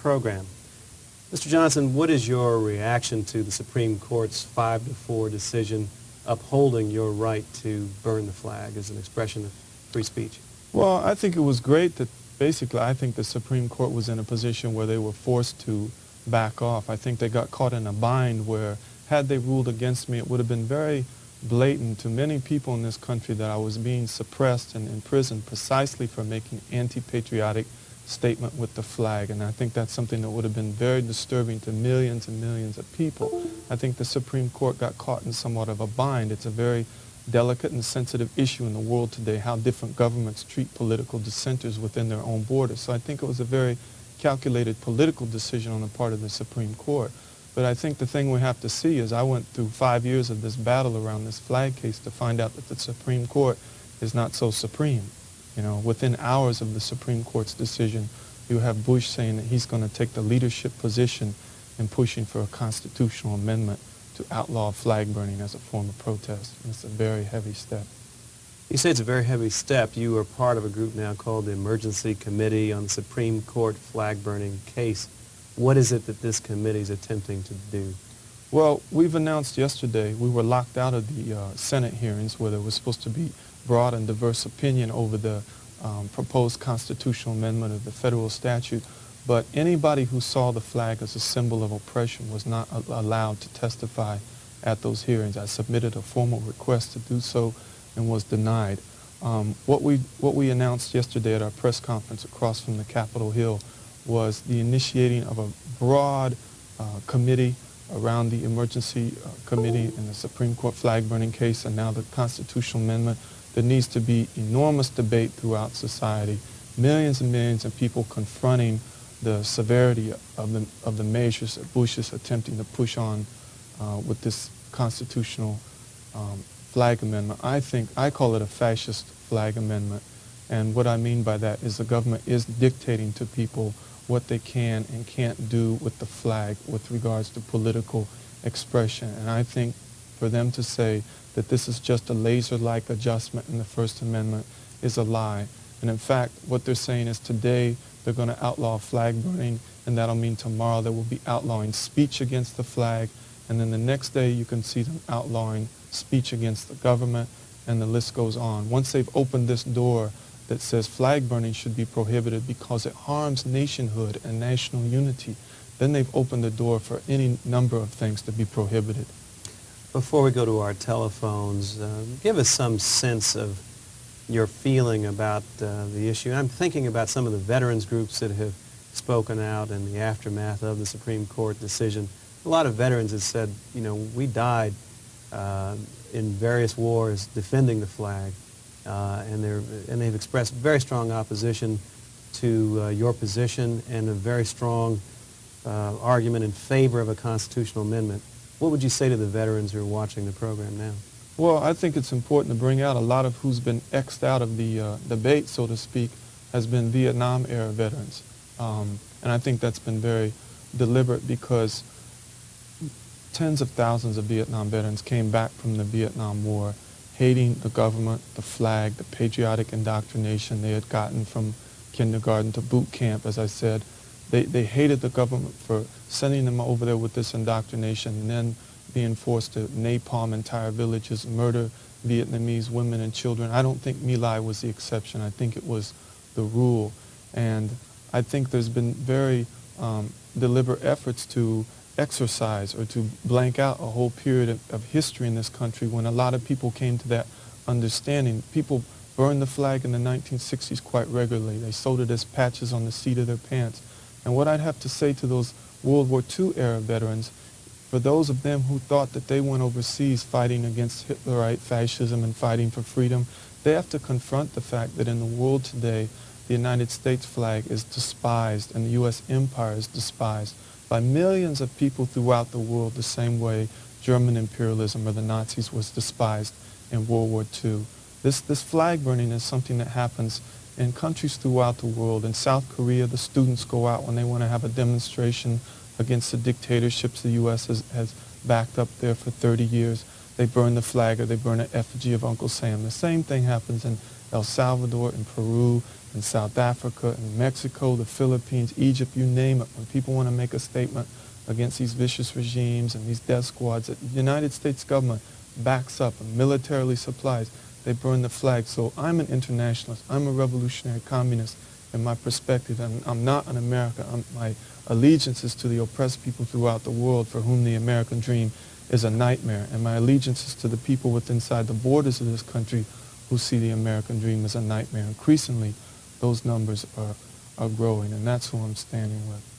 program. Mr. Johnson, what is your reaction to the Supreme Court's 5-4 decision upholding your right to burn the flag as an expression of free speech? Well, I think it was great that basically I think the Supreme Court was in a position where they were forced to back off. I think they got caught in a bind where had they ruled against me, it would have been very blatant to many people in this country that I was being suppressed and imprisoned precisely for making anti-patriotic statement with the flag. And I think that's something that would have been very disturbing to millions and millions of people. I think the Supreme Court got caught in somewhat of a bind. It's a very delicate and sensitive issue in the world today, how different governments treat political dissenters within their own borders. So I think it was a very calculated political decision on the part of the Supreme Court. But I think the thing we have to see is I went through 5 years of this battle around this flag case to find out that the Supreme Court is not so supreme. You know, within hours of the Supreme Court's decision, you have Bush saying that he's going to take the leadership position in pushing for a constitutional amendment to outlaw flag burning as a form of protest. And it's a very heavy step. You say it's a very heavy step. You are part of a group now called the Emergency Committee on the Supreme Court Flag Burning Case. What is it that this committee is attempting to do? Well, we've announced yesterday we were locked out of the Senate hearings where there was supposed to be broad and diverse opinion over the proposed constitutional amendment of the federal statute. But anybody who saw the flag as a symbol of oppression was not allowed to testify at those hearings. I submitted a formal request to do so and was denied. What we announced yesterday at our press conference across from the Capitol Hill was the initiating of a broad committee around the emergency committee in the Supreme Court flag burning case and now the constitutional amendment. There needs to be enormous debate throughout society, millions and millions of people confronting the severity of the measures that Bush is attempting to push on with this constitutional flag amendment. I call it a fascist flag amendment. And what I mean by that is the government is dictating to people what they can and can't do with the flag with regards to political expression. And I think for them to say that this is just a laser-like adjustment in the First Amendment is a lie. And in fact, what they're saying is today they're going to outlaw flag burning, and that'll mean tomorrow they will be outlawing speech against the flag, and then the next day you can see them outlawing speech against the government, and the list goes on. Once they've opened this door that says flag burning should be prohibited because it harms nationhood and national unity, then they've opened the door for any number of things to be prohibited. Before we go to our telephones, give us some sense of your feeling about the issue. I'm thinking about some of the veterans groups that have spoken out in the aftermath of the Supreme Court decision. A lot of veterans have said, you know, we died in various wars defending the flag, and they've expressed very strong opposition to your position and a very strong argument in favor of a constitutional amendment. What would you say to the veterans who are watching the program now? Well, I think it's important to bring out a lot of who's been X'd out of the debate, so to speak, has been Vietnam-era veterans. And I think that's been very deliberate because tens of thousands of Vietnam veterans came back from the Vietnam War hating the government, the flag, the patriotic indoctrination they had gotten from kindergarten to boot camp, as I said. They hated the government for sending them over there with this indoctrination and then being forced to napalm entire villages, murder Vietnamese women and children. I don't think My Lai was the exception. I think it was the rule. And I think there's been very deliberate efforts to exercise or to blank out a whole period of history in this country when a lot of people came to that understanding. People burned the flag in the 1960s quite regularly. They sewed it as patches on the seat of their pants. And what I'd have to say to those World War II era veterans, for those of them who thought that they went overseas fighting against Hitlerite fascism and fighting for freedom, they have to confront the fact that in the world today, the United States flag is despised and the U.S. empire is despised by millions of people throughout the world the same way German imperialism or the Nazis was despised in World War II. This flag burning is something that happens in countries throughout the world. In South Korea, the students go out when they want to have a demonstration against the dictatorships the U.S. has backed up there for 30 years. They burn the flag or they burn an effigy of Uncle Sam. The same thing happens in El Salvador, in Peru, in South Africa, in Mexico, the Philippines, Egypt, you name it. When people want to make a statement against these vicious regimes and these death squads that the United States government backs up and militarily supplies, they burn the flag. So I'm an internationalist. I'm a revolutionary communist in my perspective. And I'm not an American. My allegiance is to the oppressed people throughout the world for whom the American dream is a nightmare. And my allegiance is to the people within inside the borders of this country who see the American dream as a nightmare. Increasingly, those numbers are growing, and that's who I'm standing with.